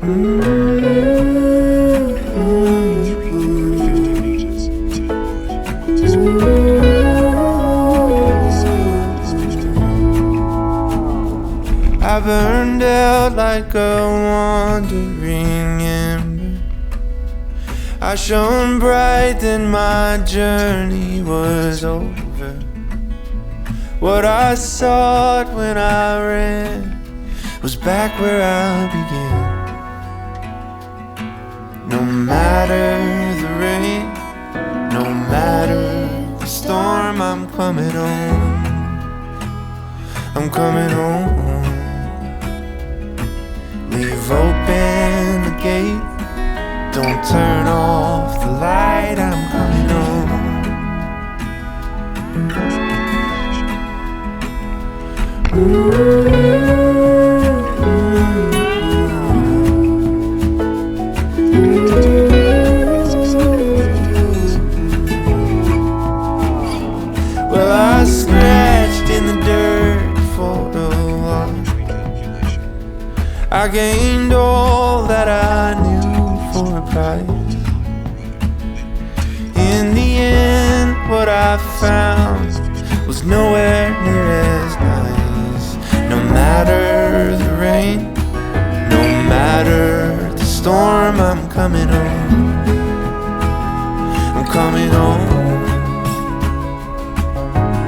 I burned out like a wandering ember. I shone bright, then my journey was over. What I sought when I ran was back where I began. No matter the rain, no matter the storm, I'm coming home. I'm coming home. Leave open the gate, don't turn off the light, I'm coming home. Well, I scratched in the dirt for a while. I gained all that I knew for a price. In the end, what I found was nowhere near as nice. No matter the rain, no matter the storm, I'm coming home. I'm coming home.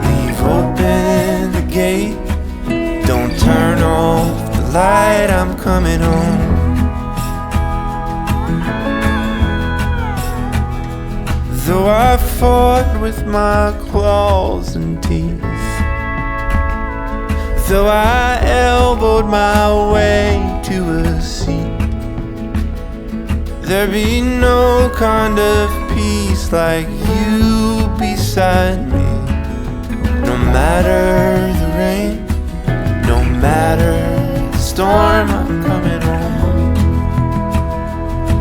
Leave open the gate, don't turn off the light, I'm coming home. Though I fought with my claws and teeth, though I elbowed my way to a seat, there'd be no kind of peace like you beside me. No matter the rain, no matter the storm, I'm coming home.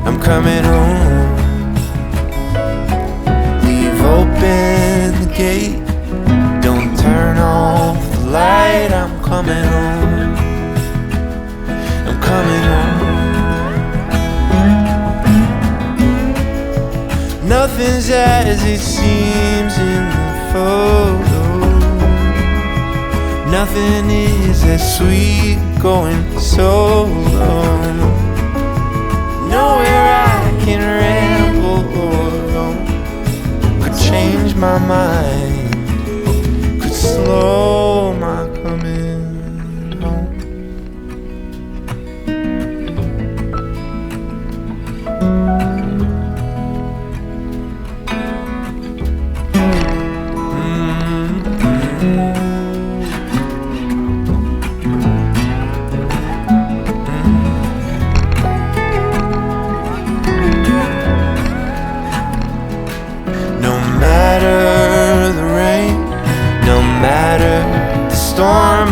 I'm coming home. Open the gate, don't turn off the light, I'm coming home. I'm coming home. Nothing's as it seems in the photo. Nothing is as sweet going solo. Nowhere I can ramble or roam could change my mind, could slow my coming home.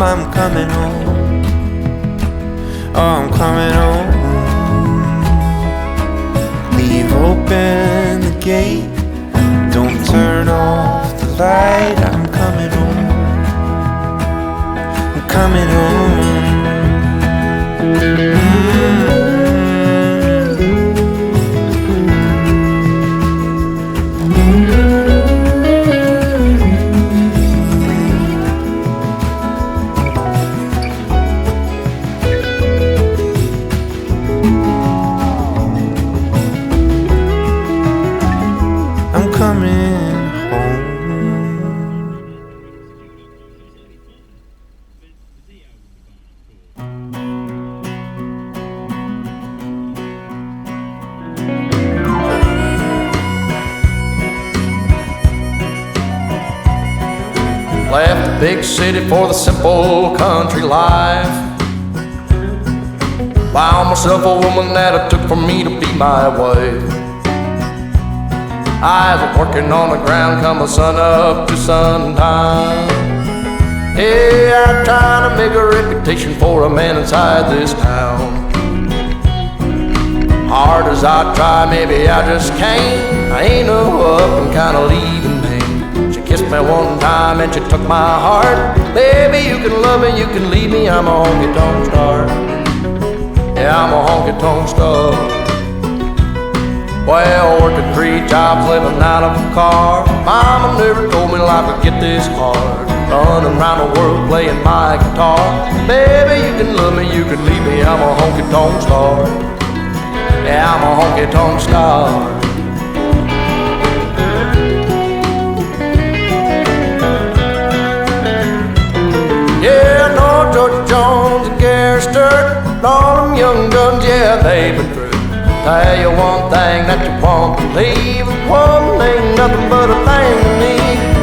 I'm coming home. Oh, I'm coming home. Leave open the gate, don't turn off the light, I'm coming home. I'm coming home. Left the big city for the simple country life. Found myself a woman that it took for me to be my wife. I was working on the ground come the sun up to sundown. Hey, I'm trying to make a reputation for a man inside this town. Hard as I try, maybe I just can't. I ain't no up and kinda leaving me. She kissed me one time and she took my heart. Baby, you can love me, you can leave me, I'm on, you don't start. Yeah, Yeah, I'm a honky-tonk star. Well, working 3 jobs, living out of a car. Mama never told me life would get this hard. Running around the world playing my guitar. Baby, you can love me, you can leave me, I'm a honky-tonk star. Yeah, I'm a honky-tonk star. Yeah, I know George Jones and Gary Sturt, and all them young guns, yeah, they've been through. Tell you one thing that you won't believe. One ain't nothing but a thing to me.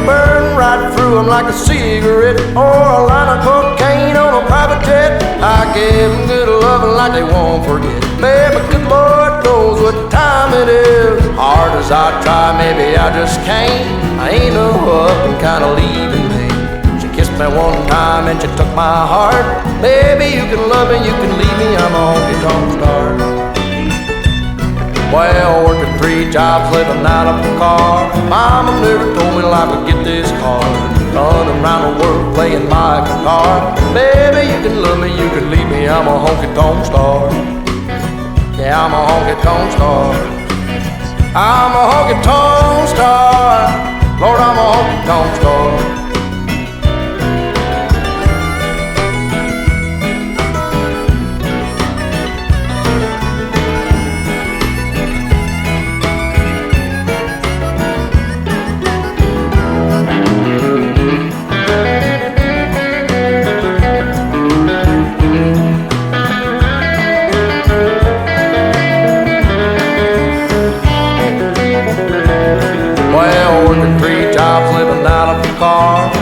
Burn right through 'em like a cigarette, or a line of cocaine on a private jet. I give 'em good loving like they won't forget. Baby, good Lord knows what time it is. Hard as I try, maybe I just can't. I ain't no up and kinda leaving me. She kissed me one time and she took my heart. Baby, you can love me, you can leave me, I'm a honky-tonk star. Well, working 3 jobs, living out of a car. Mama never told me life would get this hard. Running around the world playing my guitar. Baby, you can love me, you can leave me, I'm a honky-tonk star. Yeah, I'm a honky-tonk star. I'm a honky-tonk star. Lord, I'm a honky-tonk star.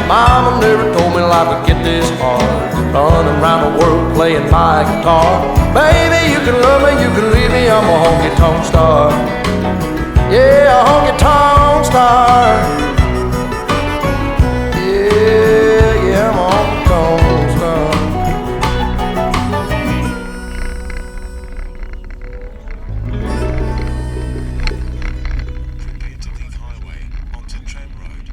Mama never told me life would get this hard. Running around the world playing my guitar. Baby, you can love me, you can leave me, I'm a honky-tonk star. Yeah, a honky-tonk star. Yeah, I'm a honky-tonk star. Prepare to leave highway onto tram road.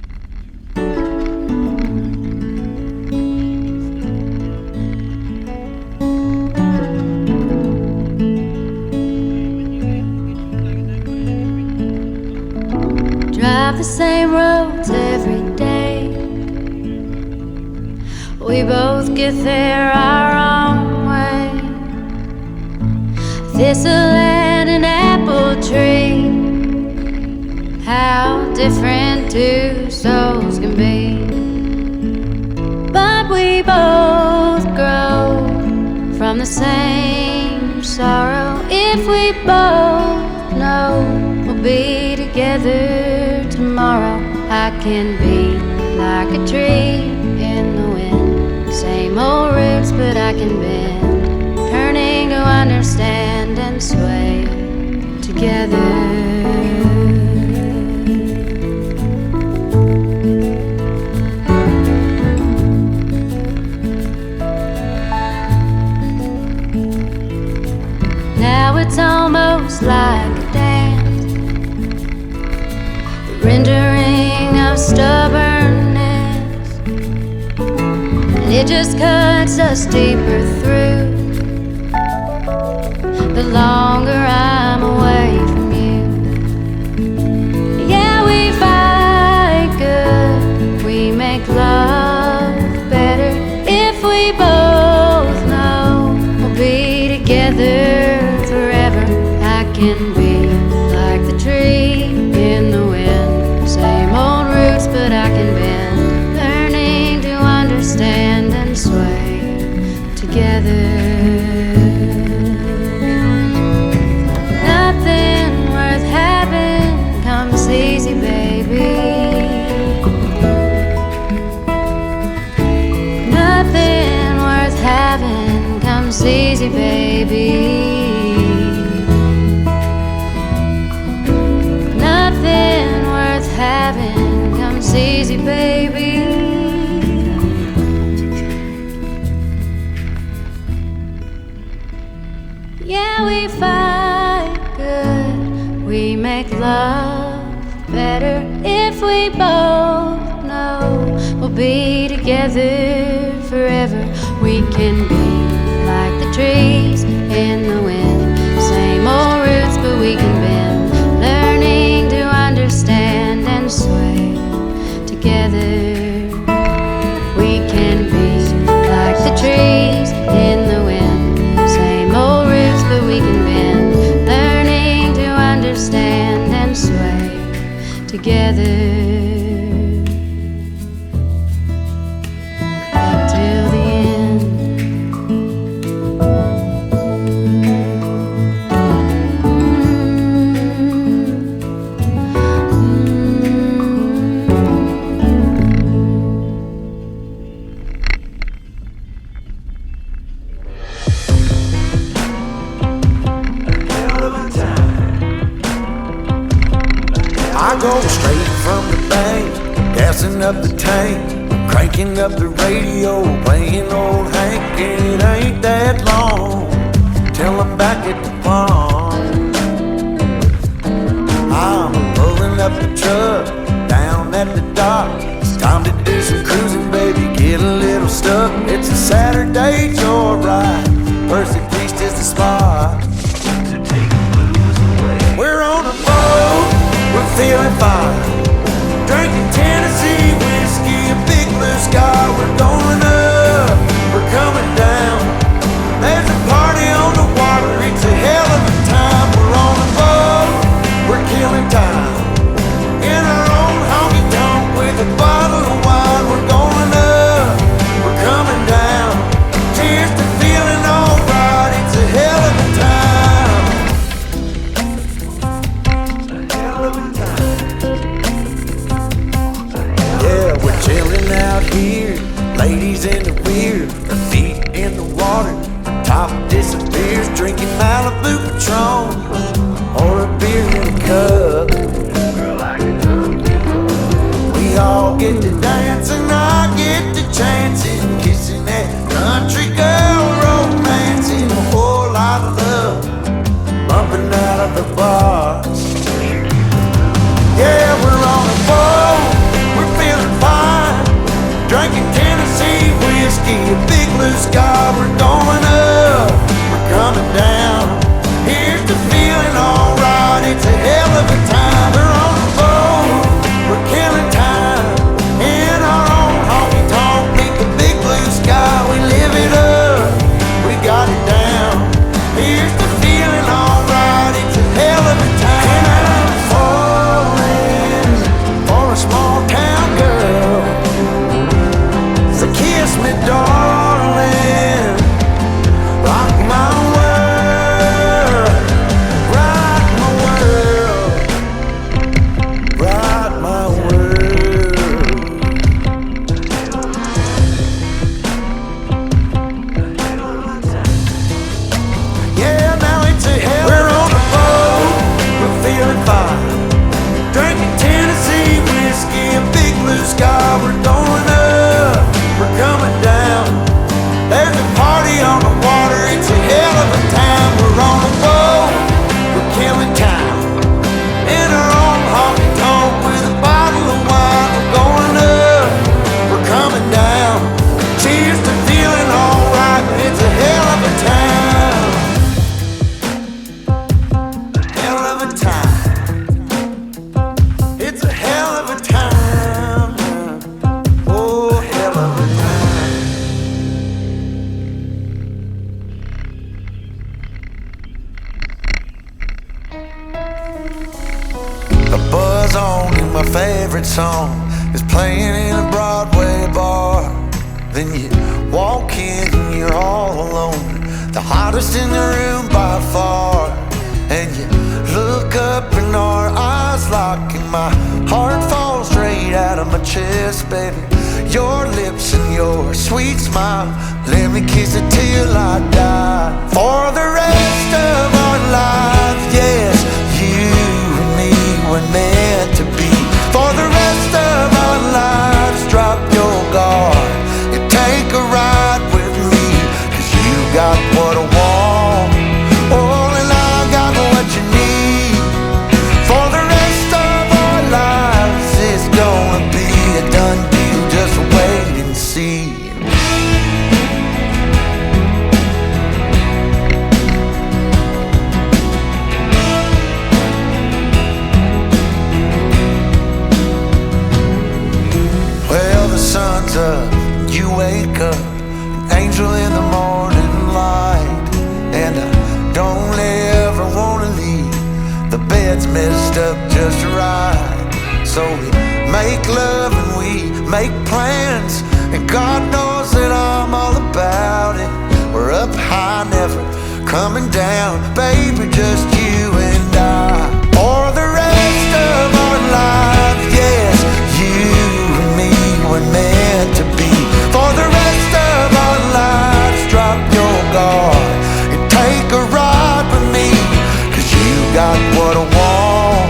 Drive the same roads every day. We both get there our own way. Thistle and an apple tree. How different two souls can be. But we both grow from the same sorrow. If we both know we'll be together tomorrow, I can be like a tree in the wind. Same old roots, but I can bend, turning to understand and sway together. Now it's almost like a dance, rendering of stubbornness, and it just cuts us deeper through the longer I'm away from you. Yeah, we fight good, we make love better if we both know we'll be together forever. I can be like the tree in the wind, same old roots, but I can bend, learning to understand and sway together. Nothing worth having comes easy, baby. Nothing worth having comes easy, baby. Nothing worth having comes easy, baby. Yeah, we fight good, we make love better if we both know we'll be together forever. We can be like the trees in the wind. gassing up the tank, cranking up the radio, playing old Hank. It ain't that long till I'm back at the pond. I'm pulling up the truck down at the dock. It's time to do some cruising, baby, get a little stuck. It's a Saturday joyride, Percy Beach is the spot. We're on a boat, we're feeling fine, drinking Tennessee whiskey, a big blue sky. We're going up, we're coming down. There's a party on the water, it's a hell of a time. We're on a boat, we're killing time, in our own honky tonk with a bottle of wine. We're going up, we're coming down. Cheers to feeling alright, it's a hell of a time. A hell of a time. Yeah, we're chilling out here, ladies in the rear, her feet in the water, her top disappears, drinking Malibu Patron or a beer in a cup. We all get to dance and I get to chancing, kissing that country girl, romancing, a whole lot of love, bumping out of the bars. Yeah, we're on a boat, we're feeling fine, drinking Tennessee whiskey, a big blue sky. We're going up, we're coming down. Here's the feeling alright, it's a hell of a time. We're on a boat, we're killing time, in our own honky tonk, beneath the big blue sky. We live it up, we got it down. Here's the feeling alright, it's a hell of a time. And I'm falling for a small town girl, so kiss me darling, rock my world, rock my world, rock my world. Yeah, now it's a hell. We're on a boat, we're feeling fine, drinking Tennessee whiskey, a big blue sky. We're going up, we're coming down. There's a party on the water, it's a hell of a time. We're on a boat, we're killing time, in our own honky tonk with a bottle of wine. We're going up, we're coming down. Cheers to feeling alright, it's a hell of a time. Hell of a time. It's a hell of a time. Oh, hell of a time. The buzz on in my favorite song is playing in a Broadway bar. Then you walk in and you're all alone, the hottest in the room by far. And you look up and our eyes lock, and my heart falls straight out of my chest, baby. Your lips and your sweet smile, let me kiss it till I die. For the rest of our lives, yes, you and me were meant to be. For the rest of our lives, drop your guard and take a ride with me, 'cause you got what I want, oh, and I got what you need. For the rest of our lives, it's gonna be a done deal, just wait and see. Well, the sun's up, you wake up, an angel in the morning light. And I don't ever wanna leave, the bed's messed up just right. So we make love and we make plans, and God knows that I'm all about it. We're up high, never coming down, baby, just you and I. For the rest of our lives, yes, you and me were meant to be. For the rest of our lives, drop your guard and take a ride with me, 'cause you got what I want,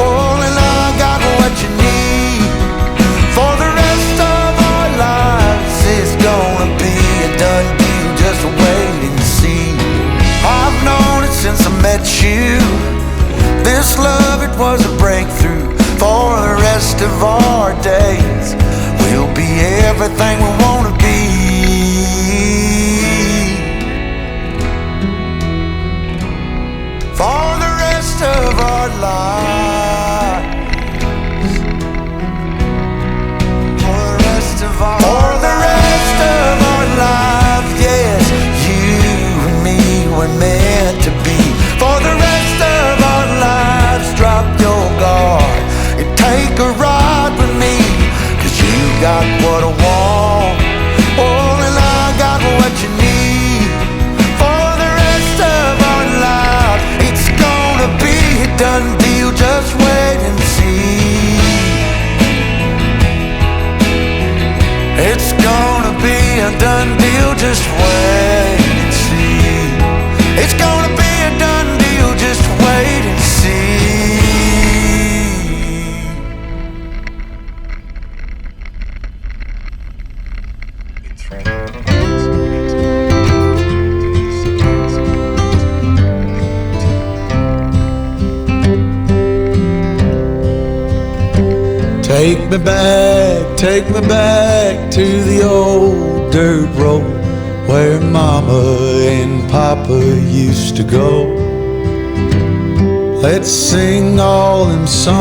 oh, and I got what you need. For met you. This love, it was a breakthrough. For the rest of our days, we'll be everything we want to be. For the rest of our lives. For the rest of our lives. For the rest of our lives, yes, you and me were meant to be. For the rest of our lives, drop your guard and take a ride with me. 'Cause you got what I want, oh, and I got what you need. For the rest of our lives, it's gonna be a done deal, just wait and see. It's gonna be a done deal, just wait and see. It's gonna be a done deal, just wait and see. Take me back to the old dirt road where Mama and Papa used to go. Let's sing all them songs